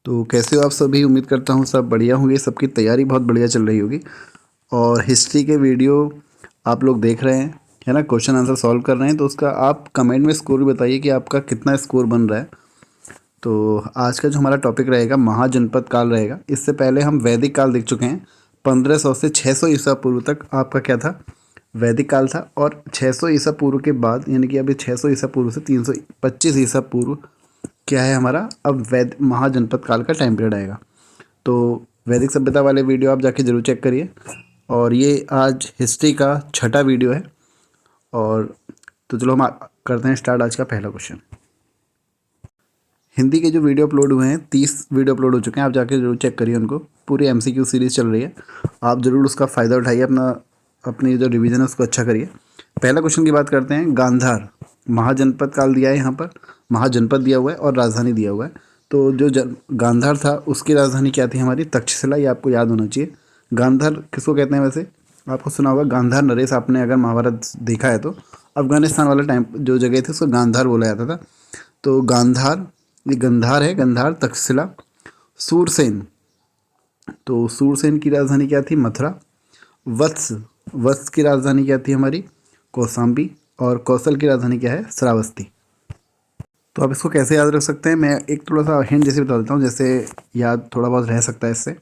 तो कैसे हो आप सभी। उम्मीद करता हूँ सब बढ़िया होंगे, सबकी तैयारी बहुत बढ़िया चल रही होगी। और हिस्ट्री के वीडियो आप लोग देख रहे हैं, है ना, क्वेश्चन आंसर सॉल्व कर रहे हैं। तो उसका आप कमेंट में स्कोर भी बताइए कि आपका कितना स्कोर बन रहा है। तो आज का जो हमारा टॉपिक रहेगा महाजनपद काल रहेगा। इससे पहले हम वैदिक काल देख चुके हैं। 1500 से 600 ईसा पूर्व तक आपका क्या था, वैदिक काल था। और 600 ईसा पूर्व के बाद यानी कि अभी 600 ईसा पूर्व से 325 ईसा पूर्व क्या है हमारा, अब महाजनपद काल का टाइम पीरियड आएगा। तो वैदिक सभ्यता वाले वीडियो आप जाके ज़रूर चेक करिए। और ये आज हिस्ट्री का छठा वीडियो है। और तो चलो हम करते हैं स्टार्ट आज का पहला क्वेश्चन। हिंदी के जो वीडियो अपलोड हुए हैं 30 वीडियो अपलोड हो चुके हैं, आप जाके जरूर चेक करिए उनको। पूरी एमसीक्यू सीरीज़ चल रही है, आप ज़रूर उसका फ़ायदा उठाइए, अपनी जो रिवीजन है उसको अच्छा करिए। पहला क्वेश्चन की बात करते हैं। गांधार महाजनपद काल दिया है, यहाँ पर महाजनपद दिया हुआ है और राजधानी दिया हुआ है। तो जो गांधार था उसकी राजधानी क्या थी हमारी, तक्षशिला। ये आपको याद होना चाहिए। गांधार किसको कहते हैं वैसे, आपको सुना होगा गांधार नरेश, आपने अगर महाभारत देखा है तो। अफगानिस्तान वाला टाइम जो जगह थी उसको गांधार बोला जाता था। तो गांधार, ये गंधार है, गंधार, तक्षशिला, सूरसेन। तो सूरसेन की राजधानी क्या थी, मथुरा। वत्स, वत्स की राजधानी क्या थी हमारी, कौशाम्बी। और कौशल की राजधानी क्या है, श्रावस्ती। तो आप इसको कैसे याद रख सकते हैं, मैं एक थोड़ा सा हिंट जैसे बता देता हूँ, जैसे याद थोड़ा बहुत रह सकता है इससे।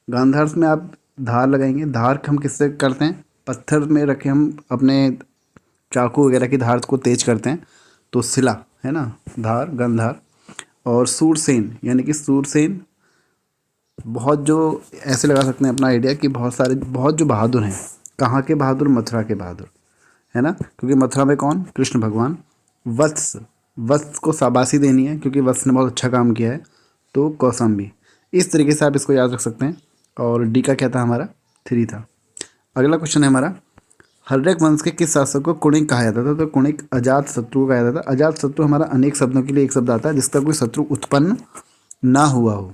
गांधार में आप धार लगाएंगे। धार हम किससे करते हैं, पत्थर में रखे हम अपने चाकू वगैरह की धार को तेज करते हैं। तो शिला है ना, धार, गंधार। और सूरसेन यानी कि सूरसेन, बहुत जो ऐसे लगा सकते हैं अपना आइडिया कि बहुत जो बहादुर हैं। कहाँ के बहादुर, मथुरा के बहादुर, है ना, क्योंकि मथुरा में कौन, कृष्ण भगवान। वत्स, वत्स को शाबाशी देनी है क्योंकि वत्स ने बहुत अच्छा काम किया है। तो कौशाम्बी। इस तरीके से आप इसको याद रख सकते हैं। और डी का क्या था हमारा, 3 था। अगला क्वेश्चन है हमारा, हर्यक वंश के किस शासक को कुणिक कहा जाता था। तो कुणिक अजात शत्रु को कहा जाता था। अजात शत्रु हमारा अनेक शब्दों के लिए एक शब्द आता है जिसका कोई शत्रु उत्पन्न ना हुआ हो।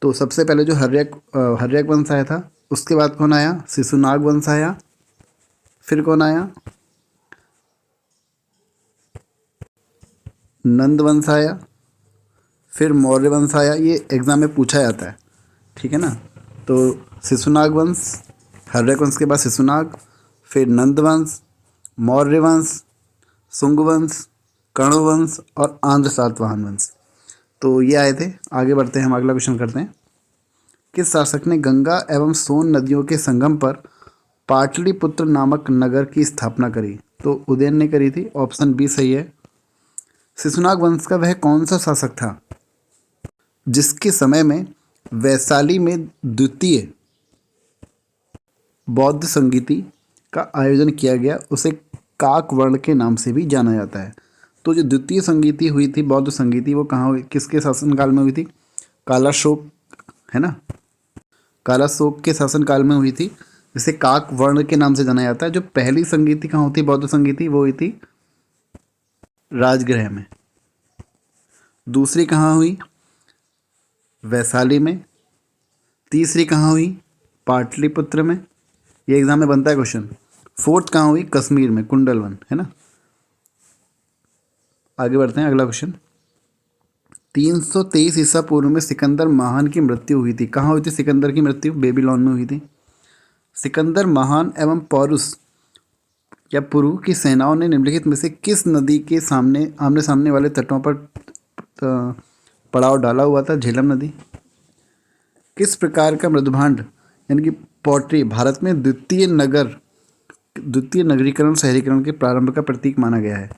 तो सबसे पहले जो हर्यक वंश आया था, उसके बाद कौन आया, शिशुनाग वंश आया। फिर कौन आया, नंद वंश आया। फिर मौर्य वंश आया। ये एग्जाम में पूछा जाता है, ठीक है ना। तो शिशुनाग वंश, हर्यक वंश के बाद शिशुनाग, फिर नंद वंश, मौर्य वंश, शुंग वंश, कण्व वंश और आंध्र सातवाहन वंश। तो ये आए थे। आगे बढ़ते हैं, हम अगला क्वेश्चन करते हैं। किस शासक ने गंगा एवं सोन नदियों के संगम पर पाटलिपुत्र नामक नगर की स्थापना करी। तो उदयन ने करी थी, ऑप्शन बी सही है। शिशुनाग वंश का वह कौन सा शासक था जिसके समय में वैशाली में द्वितीय बौद्ध संगीति का आयोजन किया गया, उसे काक वर्ण के नाम से भी जाना जाता है। तो जो द्वितीय संगीति हुई थी, बौद्ध संगीति, वो कहाँ हुई, किसके शासनकाल में हुई थी, कालाशोक, है ना, कालाशोक के शासनकाल में हुई थी, जिसे काक वर्ण के नाम से जाना जाता है। जो पहली संगीति कहाँ होती, बौद्ध संगीति, वो हुई थी राजगृह में। दूसरी कहाँ हुई, वैशाली में। तीसरी कहाँ हुई, पाटलिपुत्र में। ये एग्जाम में बनता है क्वेश्चन। फोर्थ कहाँ हुई, कश्मीर में, कुंडलवन, है ना। आगे बढ़ते हैं, अगला क्वेश्चन। 323 ईसा पूर्व में सिकंदर महान की मृत्यु हुई थी। कहाँ हुई थी सिकंदर की मृत्यु, बेबीलोन में हुई थी। सिकंदर महान एवं पौरुष या पुरु की सेनाओं ने निम्नलिखित में से किस नदी के सामने आमने सामने वाले तटों पर पड़ाव डाला हुआ था, झेलम नदी। किस प्रकार का मृदभांड यानी कि पॉटरी भारत में द्वितीय नगरीकरण शहरीकरण के प्रारंभ का प्रतीक माना गया है।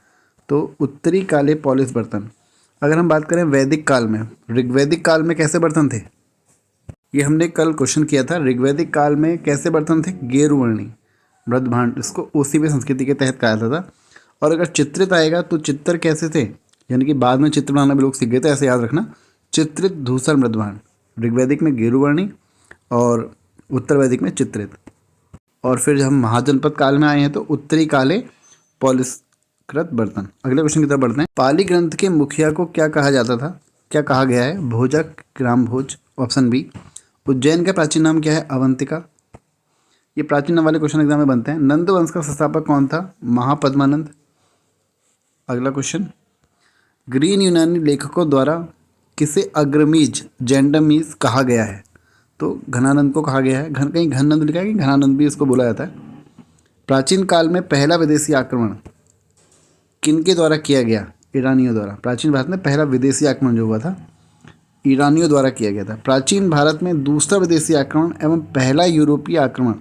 तो उत्तरी काले पॉलिश बर्तन। अगर हम बात करें वैदिक काल में, ऋग्वैदिक काल में कैसे बर्तन थे, ये हमने कल क्वेश्चन किया था। ऋग्वैदिक काल में कैसे बर्तन थे, गेरुवर्णी मृदभांड, इसको ओसीबी संस्कृति के तहत कहा जाता था। और अगर चित्रित आएगा तो चित्र कैसे थे, यानी कि बाद में चित्र बनाना भी लोग सीख गए थे, ऐसे याद रखना। चित्रित धूसर मृदभांड, ऋग्वैदिक में गेरुवर्णी और उत्तर वैदिक में चित्रित। और फिर जब हम महाजनपद काल में आए हैं तो उत्तरी काले पॉलिशकृत बर्तन। अगले क्वेश्चन की तरफ बढ़ते हैं। पाली ग्रंथ के मुखिया को क्या कहा जाता था, क्या कहा गया है, भोजक, ग्राम भोज, ऑप्शन बी। उज्जैन का प्राचीन नाम क्या है, अवंतिका। ये प्राचीन नाम वाले क्वेश्चन एग्जाम में बनते हैं। नंद वंश का संस्थापक कौन था, महापद्मानंद। अगला क्वेश्चन, ग्रीन यूनानी लेखकों द्वारा किसे अग्रमीज जैंडमीज कहा गया है? तो घनानंद को कहा गया है। कहीं घनानंद लिखा है कि घनानंद भी इसको बोला जाता है। प्राचीन काल में पहला विदेशी आक्रमण किनके द्वारा किया गया? ईरानियों द्वारा। प्राचीन भारत में पहला विदेशी आक्रमण जो हुआ था ईरानियों द्वारा किया गया था। प्राचीन भारत में दूसरा विदेशी आक्रमण एवं पहला यूरोपीय आक्रमण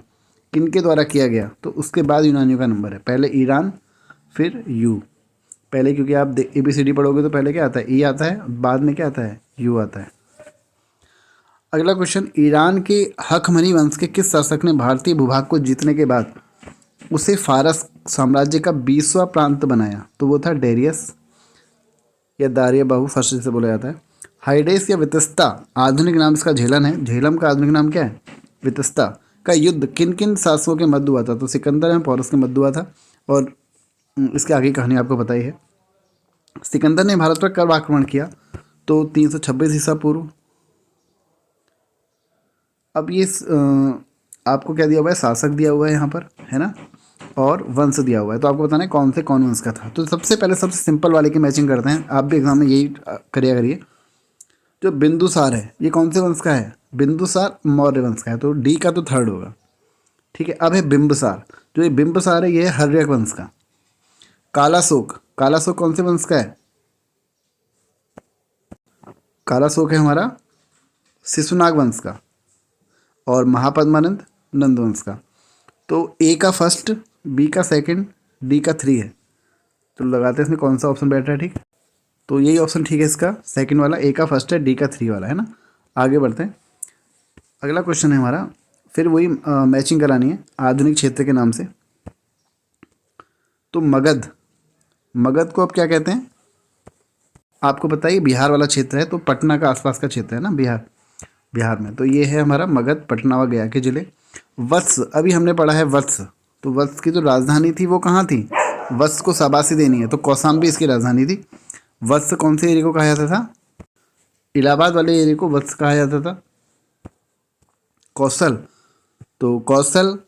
किनके द्वारा किया गया? तो उसके बाद यूनानियों का नंबर है। पहले ईरान फिर यू। पहले क्योंकि आप ABCD पढ़ोगे तो पहले क्या आता है? ई आता है, बाद में क्या आता है? यू आता है। अगला क्वेश्चन, ईरान के हखमनी वंश के किस शासक ने भारतीय भूभाग को जीतने के बाद उसे फारस साम्राज्य का 20वां प्रांत बनाया? तो वो था डेरियस या दारिया बाहू, फारसी से बोला जाता है। हाइडेस या वितस्ता आधुनिक नाम इसका झेलम है। झेलम का आधुनिक नाम क्या है? वितस्ता। का युद्ध किन किन शासकों के मध्य हुआ था? तो सिकंदर एवं पोरस के मध्य हुआ था। और इसकी आगे कहानी आपको पता ही है। सिकंदर ने भारत पर कब आक्रमण किया? तो 326 ईसा पूर्व। अब ये आपको क्या दिया हुआ है? शासक दिया हुआ है यहाँ पर, है ना, और वंश दिया हुआ है। तो आपको बताना है कौन से कौन वंश का था। तो सबसे पहले सबसे सिंपल वाले की मैचिंग करते हैं। आप भी एग्जाम में यही करिए करिए। जो बिंदुसार है ये कौन से वंश का है? बिंदुसार मौर्य वंश का है। तो डी का तो थर्ड होगा, ठीक है। अब है बिंबसार। जो ये बिंबसार है ये है हर्यक वंश का। कालाशोक, कालाशोक कौन से वंश का है? कालाशोक है हमारा शिशुनाग वंश का। और महापद्मानंद नंद वंश का। तो ए का फर्स्ट, बी का सेकंड, डी का 3 है। तो लगाते हैं इसमें कौन सा ऑप्शन बैठ रहा है, ठीक। तो यही ऑप्शन ठीक है इसका, सेकंड वाला। ए का फर्स्ट है, डी का 3 वाला है ना। आगे बढ़ते हैं। अगला क्वेश्चन है हमारा, फिर वही मैचिंग करानी है आधुनिक क्षेत्र के नाम से। तो मगध, मगध को अब क्या कहते हैं? आपको बताइए, बिहार वाला क्षेत्र है, तो पटना का आसपास का क्षेत्र है ना, बिहार में। तो ये है हमारा मगध, पटना व गया के जिले। वत्स, अभी हमने पढ़ा है वत्स। तो वत्स की जो राजधानी थी वो कहाँ थी? वत्स को शाबाशी देनी है, तो कौशाम्बी इसकी राजधानी थी। वत्स कौन से एरिया को कहा जाता था? इलाहाबाद वाले एरिया को वत्स कहा जाता था। कौशल, तो कौशल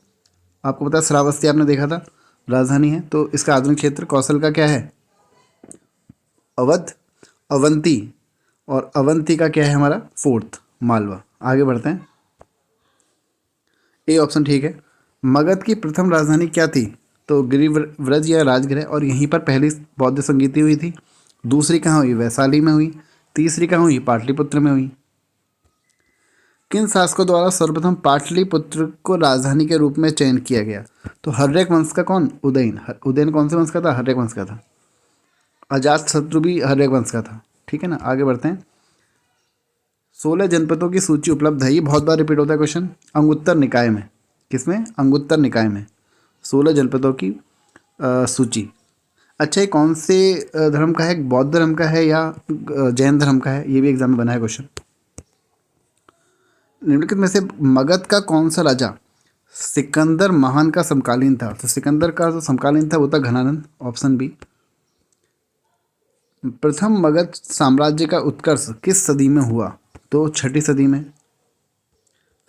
आपको पता है श्रावस्ती आपने देखा था, राजधानी है। तो इसका आधुनिक क्षेत्र कौशल का क्या है? अवध, अवंती। और अवंती का क्या है हमारा? फोर्थ, मालवा। आगे बढ़ते हैं। ए ऑप्शन ठीक है। मगध की प्रथम राजधानी क्या थी? तो गिरिव्रज या राजगृह। और यहीं पर पहली बौद्ध संगीति हुई थी। दूसरी कहाँ हुई? वैशाली में हुई। तीसरी कहाँ हुई? पाटलिपुत्र में हुई। किन शासकों द्वारा सर्वप्रथम पाटलिपुत्र को राजधानी के रूप में चयन किया गया? तो हर्यक वंश का कौन? उदयन। उदयन कौन से वंश का था? हर्यक वंश का था। अजातशत्रु भी हर्यक वंश का था, ठीक है ना। आगे बढ़ते हैं। 16 जनपदों की सूची उपलब्ध है। ये बहुत बार रिपीट होता है क्वेश्चन। अंगुत्तर निकाय में, किसमें? अंगुत्तर निकाय में 16 जनपदों की सूची। अच्छा, ये कौन से धर्म का है? बौद्ध धर्म का है या जैन धर्म का है? ये भी एग्जाम में बना है क्वेश्चन। निम्नलिखित में से मगध का कौन सा राजा सिकंदर महान का समकालीन था? तो सिकंदर का जो समकालीन था वो था घनानंद, ऑप्शन बी। प्रथम मगध साम्राज्य का उत्कर्ष किस सदी में हुआ? तो 6ठी सदी में।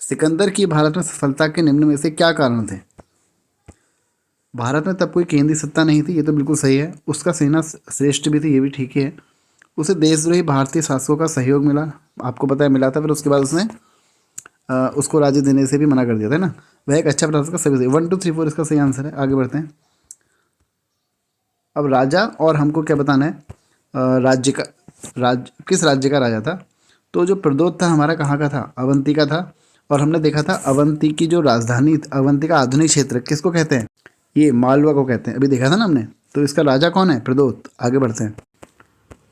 सिकंदर की भारत में सफलता के निम्न में से क्या कारण थे? भारत में तब कोई केंद्रीय सत्ता नहीं थी, ये तो बिल्कुल सही है। उसका सेना श्रेष्ठ भी थी, ये भी ठीक है। उसे देशद्रोही भारतीय शासकों का सहयोग मिला, आपको पता है मिला था। फिर उसके बाद उसने उसको राज्य देने से भी मना कर दिया था ना। वह एक अच्छा प्रशासक का सभी सही। 1 2 3 4 इसका सही आंसर है। आगे बढ़ते हैं। अब राजा और हमको क्या बताना है? राज्य का, किस राज्य का राजा था? तो जो प्रदोत था हमारा कहाँ का था? अवंती का था। और हमने देखा था अवंती की जो राजधानी, अवंती का आधुनिक क्षेत्र किसको कहते हैं? ये मालवा को कहते हैं, अभी देखा था ना हमने। तो इसका राजा कौन है? प्रदोत। आगे बढ़ते हैं।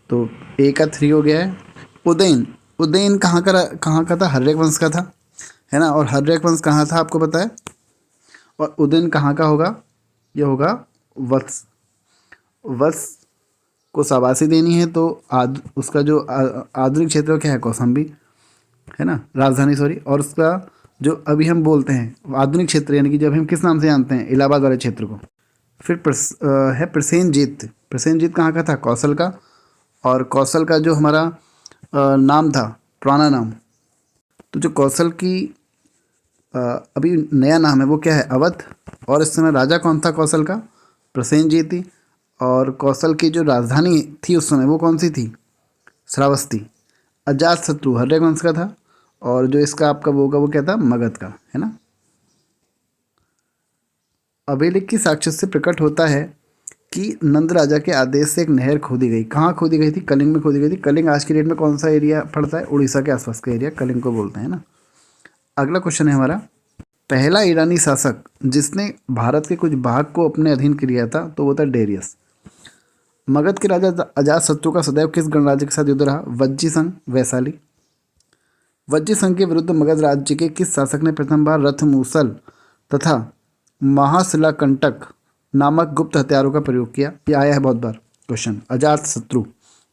तो ए का 3 हो गया है। उदयन, उदयन कहाँ का था? हर्यक वंश का था, है ना। और हर्यक वंश कहाँ था आपको पता है। और उदयन कहाँ का होगा? ये होगा वत्स। वत्स को शाबाशी देनी है तो उसका जो आधुनिक क्षेत्र क्या है? कौशाम्बी, है ना, राजधानी सॉरी। और उसका जो अभी हम बोलते हैं आधुनिक क्षेत्र, यानी कि जब हम किस नाम से जानते हैं? इलाहाबाद वाले क्षेत्र को। फिर है प्रसेनजीत। प्रसेनजीत कहाँ का था? कौशल का। और कौशल का जो हमारा नाम था, पुराना नाम, तो जो कौशल की अभी नया नाम है वो क्या है? अवध। और इस समय राजा कौन था कौशल का? प्रसेनजीत थी। और कौशल की जो राजधानी थी उस समय वो कौन सी थी? श्रावस्ती। अजात शत्रु हर्यक वंश का था, और जो इसका आपका वो होगा वो क्या था, मगध का, है ना। अभिलेख की साक्ष्य से प्रकट होता है कि नंद राजा के आदेश से एक नहर खोदी गई। कहाँ खोदी गई थी? कलिंग में खोदी गई थी। कलिंग आज की डेट में कौन सा एरिया पड़ता है? उड़ीसा के आसपास का एरिया कलिंग को बोलते हैं ना। अगला क्वेश्चन है हमारा, पहला ईरानी शासक जिसने भारत के कुछ भाग को अपने अधीन किया था तो वो था डेरियस। मगध के राजा अजातशत्रु का सदैव किस गणराज्य के साथ युद्ध रहा? वज्जी संघ, वैशाली। वज्जी संघ के विरुद्ध मगध राज्य के किस शासक ने प्रथम बार रथ मूसल तथा महाशिलाकंटक नामक गुप्त हथियारों का प्रयोग किया? ये आया है बहुत बार क्वेश्चन। अजातशत्रु।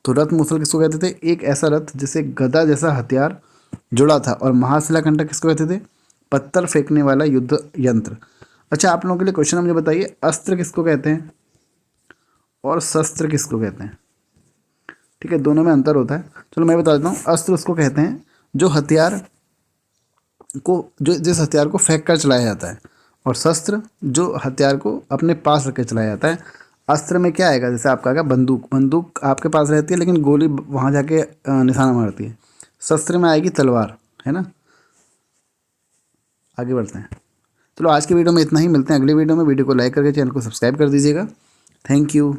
तो रथ मूसल किसको कहते थे? एक ऐसा रथ जिसे गदा जैसा हथियार जुड़ा था। और महाशिलाकंटक किसको कहते थे? पत्थर फेंकने वाला युद्ध यंत्र। अच्छा, आप लोगों के लिए क्वेश्चन मुझे बताइए, अस्त्र किसको कहते हैं और शस्त्र किसको कहते हैं? ठीक है, दोनों में अंतर होता है। चलो मैं बता देता हूँ। अस्त्र उसको कहते हैं जो हथियार को, जो जिस हथियार को फेंक कर चलाया जाता है, और शस्त्र जो हथियार को अपने पास रख के चलाया जाता है। अस्त्र में क्या आएगा? जैसे आपका आएगा बंदूक। बंदूक आपके पास रहती है लेकिन गोली वहाँ जाके निशाना मारती है। शस्त्र में आएगी तलवार, है ना। आगे बढ़ते हैं। चलो आज की वीडियो में इतना ही, मिलते हैं अगली वीडियो में। वीडियो को लाइक करके चैनल को सब्सक्राइब कर दीजिएगा। Thank you.